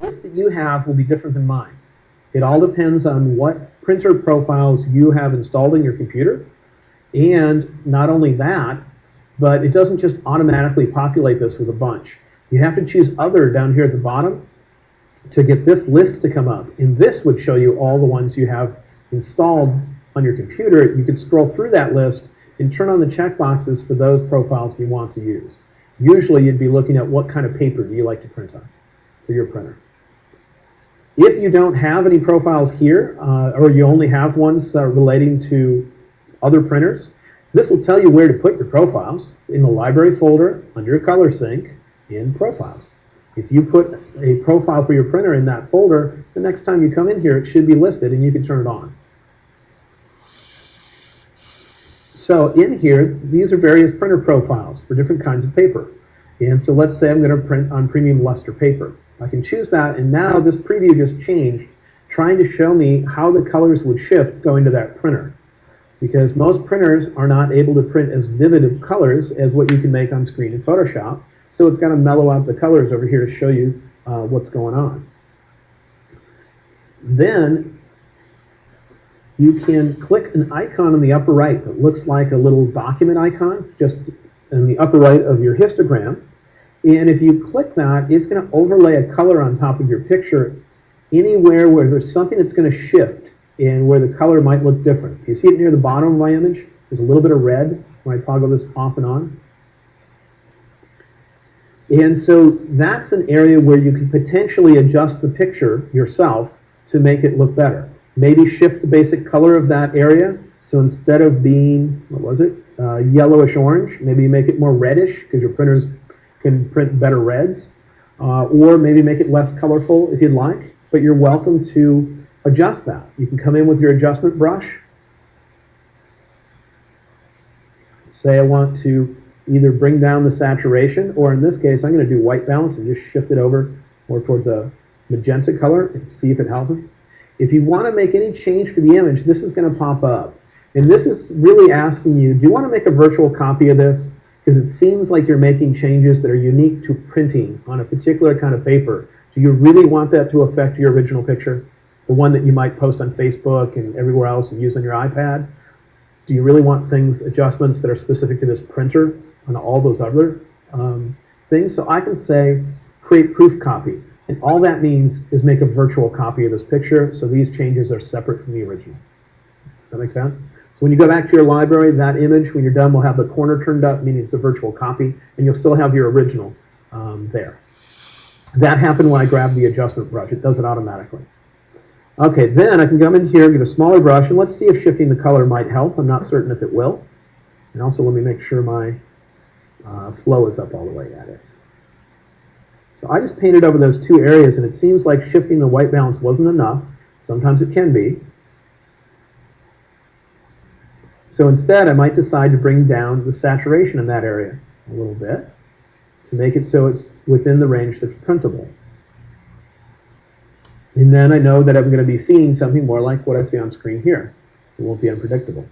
list that you have will be different than mine. It all depends on what printer profiles you have installed in your computer. And not only that, but it doesn't just automatically populate this with a bunch. You have to choose Other down here at the bottom to get this list to come up. And this would show you all the ones you have installed on your computer. You could scroll through that list and turn on the checkboxes for those profiles you want to use. Usually you'd be looking at what kind of paper do you like to print on for your printer. If you don't have any profiles here, or you only have ones relating to other printers, this will tell you where to put your profiles in the library folder under your color sync in profiles. If you put a profile for your printer in that folder, the next time you come in here, it should be listed and you can turn it on. So in here, these are various printer profiles for different kinds of paper. And so let's say I'm going to print on premium luster paper. I can choose that, and now this preview just changed, trying to show me how the colors would shift going to that printer. Because most printers are not able to print as vivid of colors as what you can make on screen in Photoshop. So it's got to mellow out the colors over here to show you what's going on. Then you can click an icon in the upper right that looks like a little document icon, just in the upper right of your histogram. And if you click that, it's going to overlay a color on top of your picture anywhere where there's something that's going to shift and where the color might look different. You see it near the bottom of my image? There's a little bit of red when I toggle this off and on. And so that's an area where you can potentially adjust the picture yourself to make it look better. Maybe shift the basic color of that area. So instead of being, what was it, yellowish orange, maybe you make it more reddish because your printers can print better reds. Or maybe make it less colorful if you'd like. But you're welcome to adjust that. You can come in with your adjustment brush. Say I want to either bring down the saturation, or in this case, I'm going to do white balance and just shift it over more towards a magenta color and see if it helps. If you want to make any change for the image, this is going to pop up. And this is really asking you, do you want to make a virtual copy of this? Because it seems like you're making changes that are unique to printing on a particular kind of paper. Do you really want that to affect your original picture? The one that you might post on Facebook and everywhere else and use on your iPad? Do you really want adjustments that are specific to this printer and all those other things? So I can say, create proof copy. And all that means is make a virtual copy of this picture, so these changes are separate from the original. Does that make sense? So when you go back to your library, that image, when you're done, will have the corner turned up, meaning it's a virtual copy, and you'll still have your original there. That happened when I grabbed the adjustment brush. It does it automatically. Okay, then I can come in here, get a smaller brush, and let's see if shifting the color might help. I'm not certain if it will. And also let me make sure my flow is up all the way. That is. So I just painted over those two areas, and it seems like shifting the white balance wasn't enough. Sometimes it can be. So instead, I might decide to bring down the saturation in that area a little bit to make it so it's within the range that's printable. And then I know that I'm going to be seeing something more like what I see on screen here. It won't be unpredictable.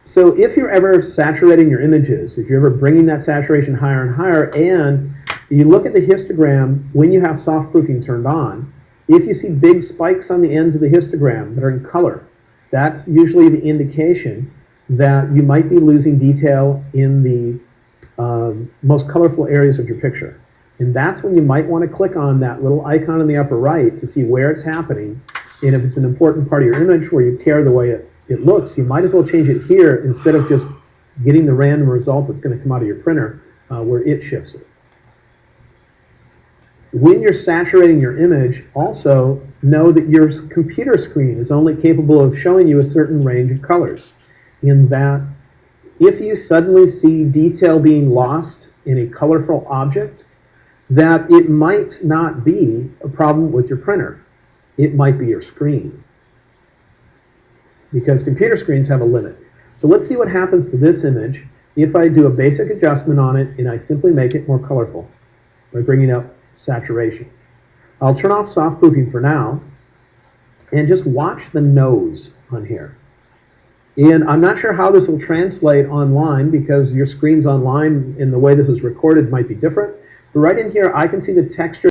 So if you're ever saturating your images, if you're ever bringing that saturation higher and higher, and you look at the histogram when you have soft proofing turned on, if you see big spikes on the ends of the histogram that are in color, that's usually the indication that you might be losing detail in the most colorful areas of your picture. And that's when you might want to click on that little icon in the upper right to see where it's happening. And if it's an important part of your image where you care the way it looks, you might as well change it here instead of just getting the random result that's going to come out of your printer where it shifts it. When you're saturating your image, also know that your computer screen is only capable of showing you a certain range of colors. In that, if you suddenly see detail being lost in a colorful object, that it might not be a problem with your printer. It might be your screen. Because computer screens have a limit. So let's see what happens to this image if I do a basic adjustment on it and I simply make it more colorful by bringing up saturation. I'll turn off soft proofing for now and just watch the nose on here. And I'm not sure how this will translate online because your screens online and the way this is recorded might be different. But right in here, I can see the texture